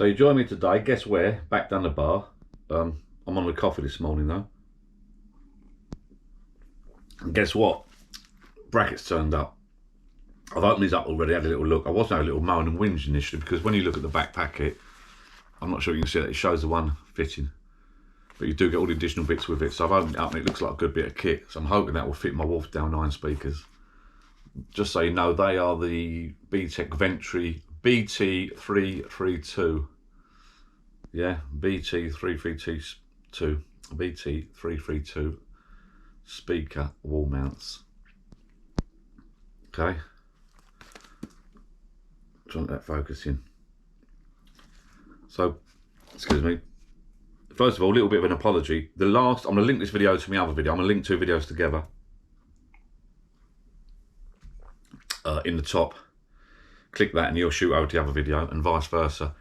So you join me today, guess where? Back down the bar. I'm on with coffee this morning though. And guess what? Brackets turned up. I've opened these up already, had a little look. I was having a little moan and whinge initially because when you look at the back packet, I'm not sure you can see that, it shows the one fitting. But you do get all the additional bits with it. So I've opened it up and it looks like a good bit of kit. So I'm hoping that will fit my Wharfedale 9 speakers. Just so you know, they are the BT332. Yeah, BT332. BT332 speaker wall mounts. Okay. Trying to get that focusing. So, excuse me. First of all, a little bit of an apology. I'm going to link this video to my other video. I'm going to link two videos together. In the top, click that and you'll shoot over to the other video and vice versa.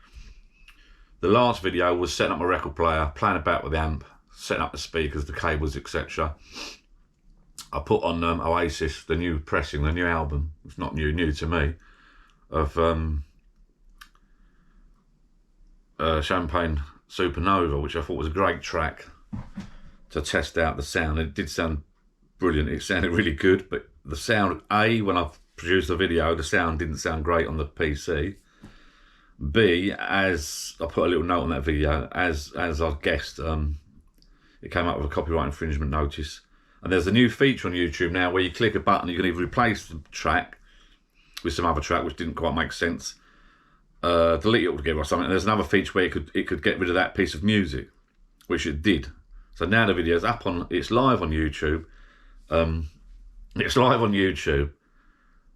The last video was setting up my record player, playing about with the amp, setting up the speakers, the cables, etc. I put on Oasis, the new pressing, the new album. It's not new to me, of Champagne Supernova, which I thought was a great track to test out the sound. It did sound brilliant. It sounded really good, but the sound, A, when I produced the video, the sound didn't sound great on the PC. B, as I put a little note on that video, as I guessed, it came up with a copyright infringement notice. And there's a new feature on YouTube now where you click a button, you can either replace the track with some other track which didn't quite make sense, delete it altogether or something. And there's another feature where it could get rid of that piece of music, which it did. So now the video's up it's live on YouTube. It's live on YouTube,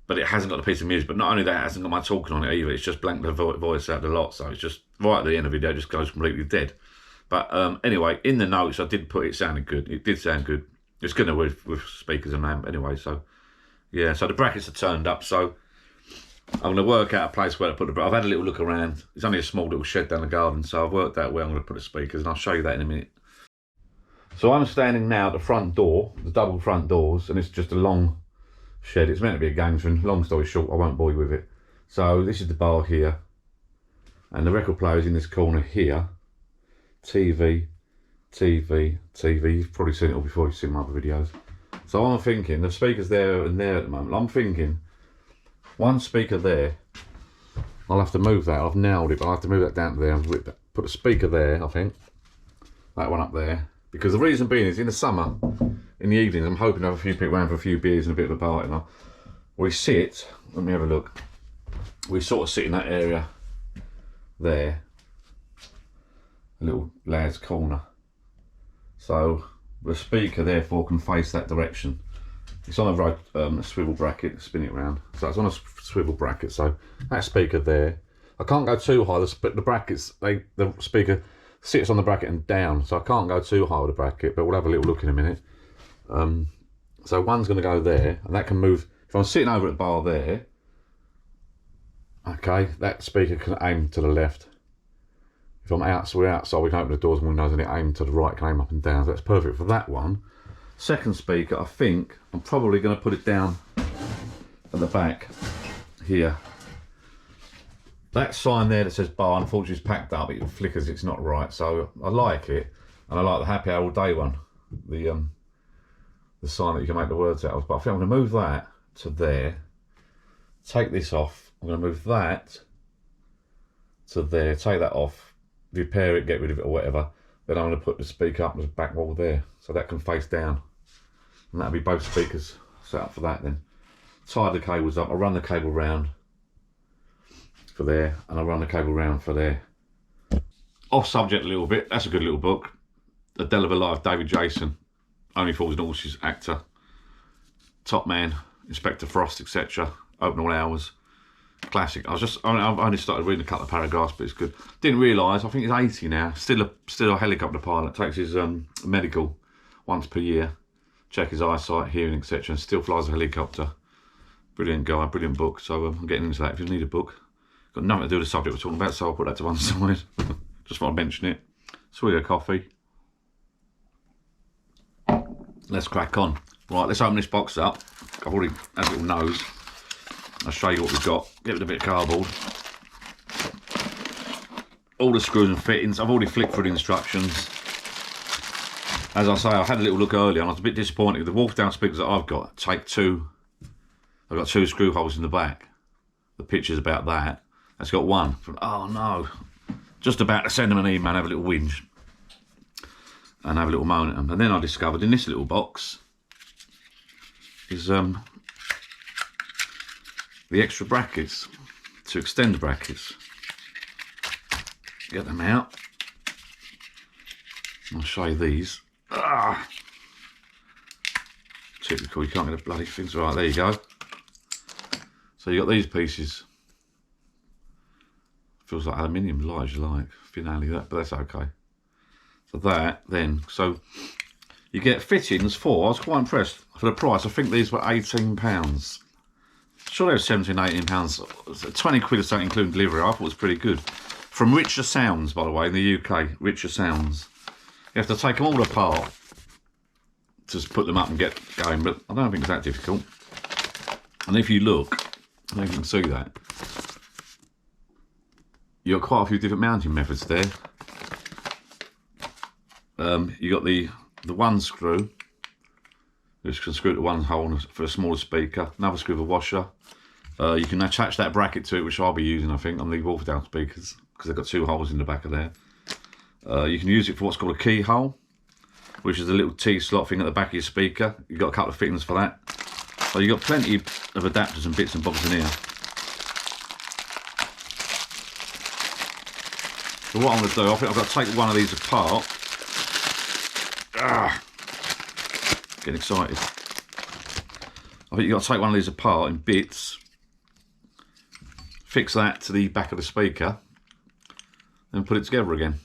but it hasn't got the piece of music. But not only that, it hasn't got my talking on it either. It's just blank the voice out the lot. So it's just right at the end of the video, it just goes completely dead. But anyway, in the notes, I did put it sounded good. It did sound good. It's good with speakers and amp anyway. So yeah, so the brackets are turned up. So I'm going to work out a place where to put the brackets. I've had a little look around. It's only a small little shed down the garden. So I've worked out where I'm going to put the speakers, and I'll show you that in a minute. So I'm standing now at the front door, the double front doors, and it's just a long shed. It's meant to be a games room. Long story short, I won't bore you with it. So this is the bar here, and the record player is in this corner here. TV. You've probably seen it all before. You've seen my other videos. So I'm thinking the speaker's there and there at the moment. I'm thinking one speaker there. I'll have to move that. I've nailed it, but I'll have to move that down to there and put a speaker there. I think that one up there. Because the reason being is in the summer, in the evenings, I'm hoping to have a few people around for a few beers and a bit of a party. And we sit, let me have a look. We sort of sit in that area there, a little lad's corner. So the speaker therefore can face that direction. It's on a swivel bracket, spin it around. So it's on a swivel bracket. So that speaker there, I can't go too high. The brackets, the speaker sits on the bracket and down, so I can't go too high with the bracket, but we'll have a little look in a minute. So one's going to go there, and that can move. If I'm sitting over at the bar there, okay, that speaker can aim to the left. If I'm out, so we're outside, we can open the doors and windows, and it aim to the right, can aim up and down. So that's perfect for that one. Second speaker, I think I'm probably going to put it down at the back here. That sign there that says bar, unfortunately, is packed up. It flickers. It's not right. So I like it, and I like the happy hour all day one. The sign that you can make the words out of. But I think I'm going to move that to there. Take this off. I'm going to move that to there. Take that off. Repair it. Get rid of it or whatever. Then I'm going to put the speaker up on the back wall there, so that can face down, and that'll be both speakers set up for that. Then tie the cables up. I'll run the cable round for there, and I'll run the cable round for there. Off subject a little bit, that's a good little book. A Del of a Life, David Jason, Only Fools and Horses actor, Top Man, Inspector Frost, etc. Open all hours, classic. I've only started reading a couple of paragraphs, but it's good. Didn't realise, I think he's 80 now, still a helicopter pilot, takes his medical once per year, check his eyesight, hearing, etc., and still flies a helicopter. Brilliant guy, brilliant book. So I'm getting into that. If you need a book, got nothing to do with the subject we're talking about, so I'll put that to one side. Just want to mention it. Swig of coffee. Let's crack on. Right, let's open this box up. I've already had a little nose. I'll show you what we've got. Give it a bit of cardboard. all the screws and fittings. I've already flicked through the instructions. As I say, I had a little look earlier and I was a bit disappointed. The Wharfedale speakers that I've got take two. I've got 2 screw holes in the back. The picture's about that. It's got one. Oh no. Just about to send them an email and have a little whinge. And have a little moan at them. And then I discovered in this little box is the extra brackets to extend the brackets. Get them out. I'll show you these. Ah. Typical, you can't get the bloody things right. There you go. So you got these pieces. Feels like aluminium, light as you like. Finale that, but that's okay. So that then, so you get fittings for. I was quite impressed for the price. I think these were £18. Sure, they were 17, £18. 20 quid or something, including delivery. I thought it was pretty good. From Richer Sounds, by the way, in the UK. Richer Sounds. You have to take them all apart to put them up and get going, but I don't think it's that difficult. And if you look, I don't know if you can see that. You've got quite a few different mounting methods there. You got the one screw, which can screw to one hole for a smaller speaker. Another screw for a washer. You can attach that bracket to it, which I'll be using, I think, on the Wharfedale speakers, because they've got 2 holes in the back of there. You can use it for what's called a keyhole, which is a little T-slot thing at the back of your speaker. You've got a couple of fittings for that. So you've got plenty of adapters and bits and bobs in here. So what I'm going to do, I think I've got to take one of these apart. Getting excited. I think you've got to take one of these apart in bits. Fix that to the back of the speaker. Then put it together again.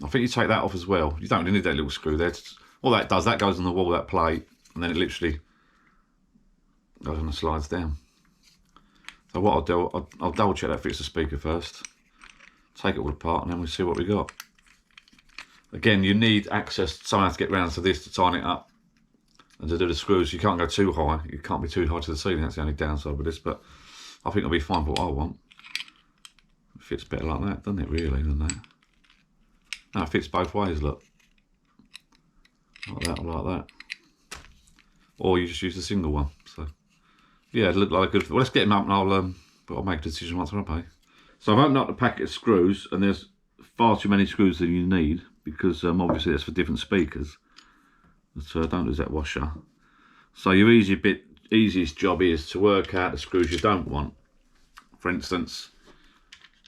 I think you take that off as well. You don't really need that little screw there. All that does, that goes on the wall, that plate, and then it literally goes and slides down. So what I'll do, I'll double check that fits the speaker first. Take it all apart and then we'll see what we got. Again, you need access somehow to get round to this to tighten it up. And to do the screws, you can't go too high. You can't be too high to the ceiling, that's the only downside with this, but I think it'll be fine for what I want. It fits better like that, doesn't it, really, than that? No, it fits both ways, look. Like that or like that. Or you just use the single one. So yeah, it looked like a good. Well, let's get them up and I'll make a decision once I pay. So I've opened up the packet of screws, and there's far too many screws than you need, because obviously it's for different speakers. So don't lose that washer. So your easiest job is to work out the screws you don't want. For instance,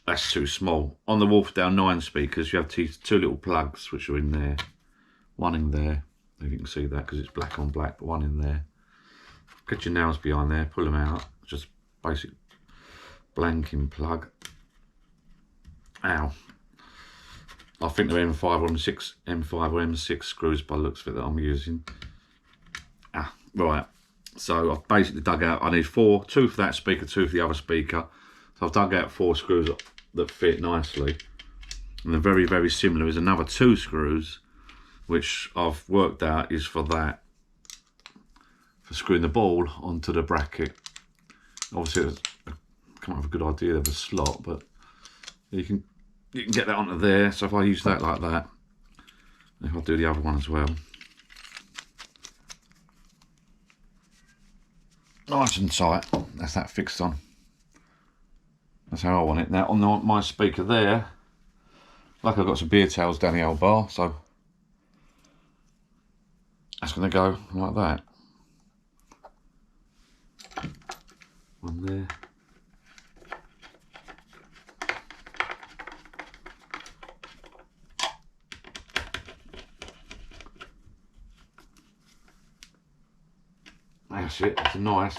that's too small. On the Wharfedale 9 speakers, you have 2 little plugs which are in there. One in there. If you can see that because it's black on black, but one in there. Get your nails behind there, pull them out. Just basic blanking plug. Ow. I think they're M5 or M6 screws by the looks of it that I'm using. Right. So I've basically dug out, I need 4, 2 for that speaker, 2 for the other speaker. So I've dug out 4 screws that fit nicely. And they're very, very similar. There's another 2 screws, which I've worked out is for that. For screwing the ball onto the bracket. Obviously, it's come up with a good idea of a slot, but you can get that onto there. So if I use that like that, if I do the other one as well, nice and tight. That's that fixed on. That's how I want it. Now on my speaker there, like I've got some beer towels down the old bar, so that's going to go like that. One there. That's it. It's a nice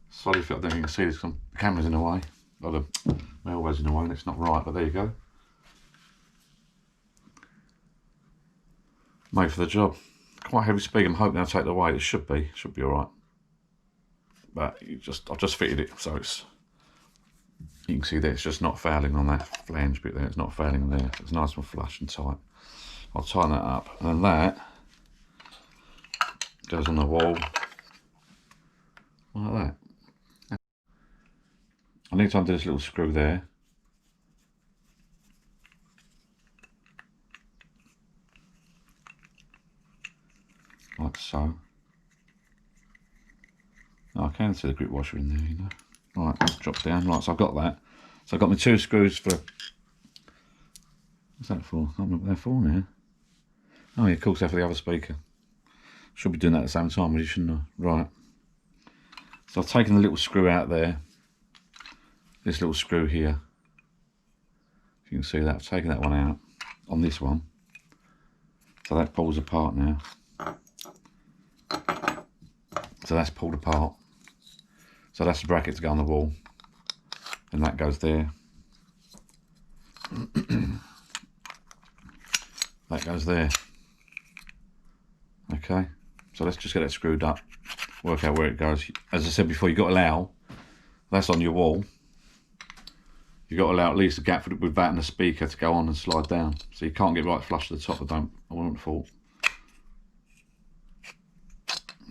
solid fit. I don't think you can see this because the camera's in the way. Well, my elbow's in the way and it's not right, but there you go. Made for the job. Quite heavy speaker. I'm hoping they'll take the weight. It should be alright. But I've just fitted it so it's, you can see that it's just not fouling on that flange bit there. It's not fouling there. It's nice and flush and tight. I'll tighten that up, and then that goes on the wall like that. I need to undo this little screw there. like so. Oh, I can see the grip washer in there, you know. Right, let's drop down. Right, so I've got that. So I've got my 2 screws for, what's that for? I can't remember what they're for now. Oh yeah, of course they're for the other speaker. Should be doing that at the same time, really, shouldn't I? Right. So I've taken the little screw out there. This little screw here. If you can see that, I've taken that one out on this one. So that pulls apart now. So that's pulled apart. So that's the bracket to go on the wall. And that goes there. That goes there. Okay, so let's just get it screwed up, work out where it goes. As I said before, you've got to allow, that's on your wall, you've got to allow at least a gap with that and the speaker to go on and slide down. So you can't get right flush to the top, I wouldn't have thought.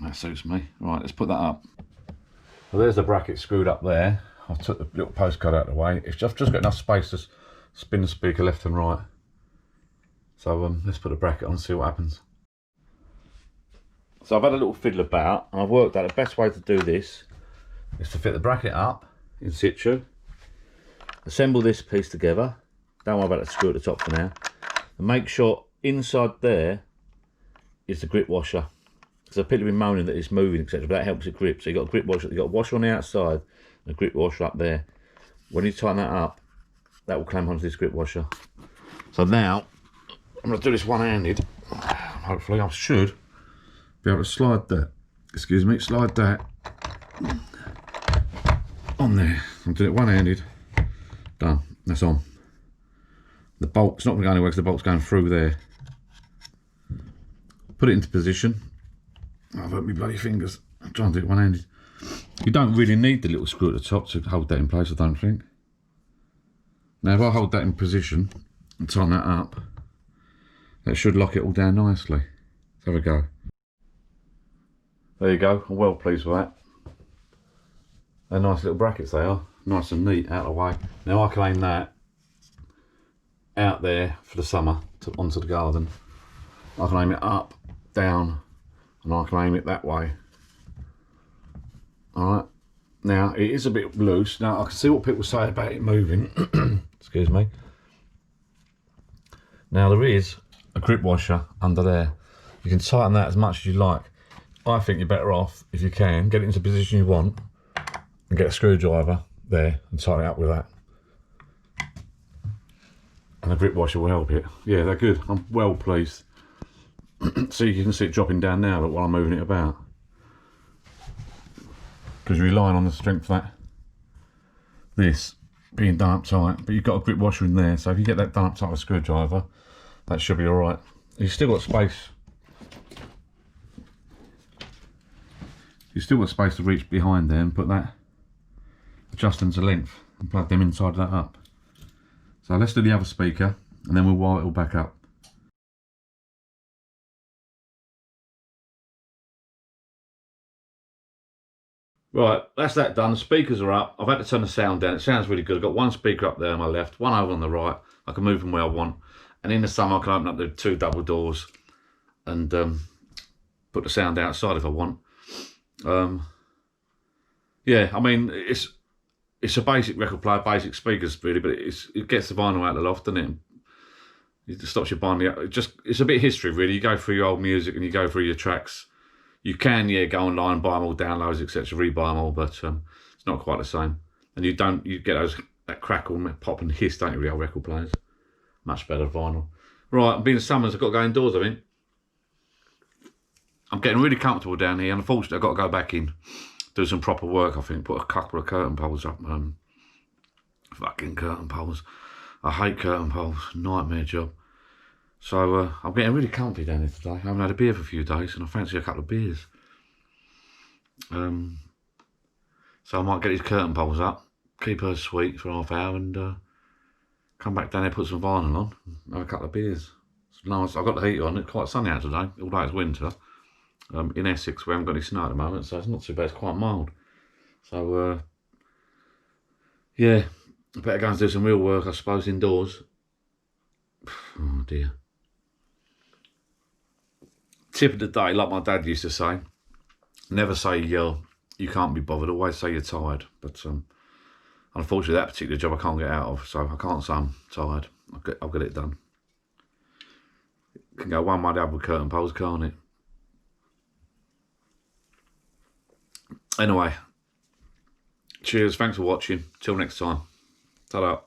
That suits me. Right, let's put that up. Well, there's the bracket screwed up there. I've took the little postcode out of the way. I've just got enough space to spin the speaker left and right. So let's put the bracket on and see what happens. So I've had a little fiddle about and I've worked out the best way to do this is to fit the bracket up in situ, assemble this piece together, don't worry about the screw at the top for now, and make sure inside there is the grip washer. Because people have been moaning that it's moving, etc., but that helps it grip. So you've got a grip washer, you've got a washer on the outside and a grip washer up there. When you tighten that up, that will clamp onto this grip washer. So now, I'm going to do this one-handed. Hopefully I should be able to slide that, slide that on there. I'll do it one-handed. Done. That's on. The bolt's not going to go anywhere because the bolt's going through there. Put it into position. I've hurt my bloody fingers. I'm trying to do it one-handed. You don't really need the little screw at the top to hold that in place, I don't think. Now if I hold that in position and tighten that up, that should lock it all down nicely. Let's have a go. There you go, I'm well pleased with that. They're nice little brackets they are, nice and neat out of the way. Now I can aim that out there for the summer onto the garden. I can aim it up, down, and I can aim it that way. Alright, now it is a bit loose. Now I can see what people say about it moving. Excuse me. Now there is a grip washer under there. You can tighten that as much as you like. I think you're better off, if you can, get it into the position you want and get a screwdriver there and tighten it up with that. And the grip washer will help it. Yeah, they're good. I'm well pleased. So you can see it dropping down now, but while I'm moving it about. Because you're relying on the strength of that. This being done up tight, but you've got a grip washer in there, so if you get that done up tight with a screwdriver, that should be alright. You've still got space. You've still got space to reach behind there and put that, adjust them to length and plug them inside that up. So let's do the other speaker and then we'll wire it all back up. Right, that's that done. The speakers are up. I've had to turn the sound down. It sounds really good. I've got one speaker up there on my left, one over on the right. I can move them where I want. And in the summer I can open up the 2 double doors and put the sound outside if I want. Yeah, I mean, it's a basic record player, basic speakers really, but it gets the vinyl out of the loft, doesn't it? It stops you buying it's a bit of history really. You go through your old music and you go through your tracks. You can, yeah, go online, buy them all, downloads, etc., rebuy them all, but it's not quite the same. And you get that crackle, pop and hiss, don't you, with old record players? Much better vinyl. Right, being summers, I've got to go indoors, I think. I'm getting really comfortable down here. Unfortunately, I've got to go back in, do some proper work, I think, put a couple of curtain poles up. Fucking curtain poles. I hate curtain poles, nightmare job. So I'm getting really comfy down here today. I haven't had a beer for a few days and I fancy a couple of beers. So I might get these curtain poles up, keep her sweet for half hour and come back down there, put some vinyl on, have a couple of beers. It's nice. I've got the heater on. It's quite sunny out today, although it's winter. In Essex, we haven't got any snow at the moment, so it's not too bad. It's quite mild. So yeah, I better go and do some real work, I suppose, indoors. Oh dear. Tip of the day, like my dad used to say, never say you can't be bothered, always say you're tired. But unfortunately, that particular job I can't get out of, so I can't say I'm tired. I'll get it done. It can go one way down with curtain poles, can't it? Anyway, cheers, thanks for watching. Till next time. Ta-da.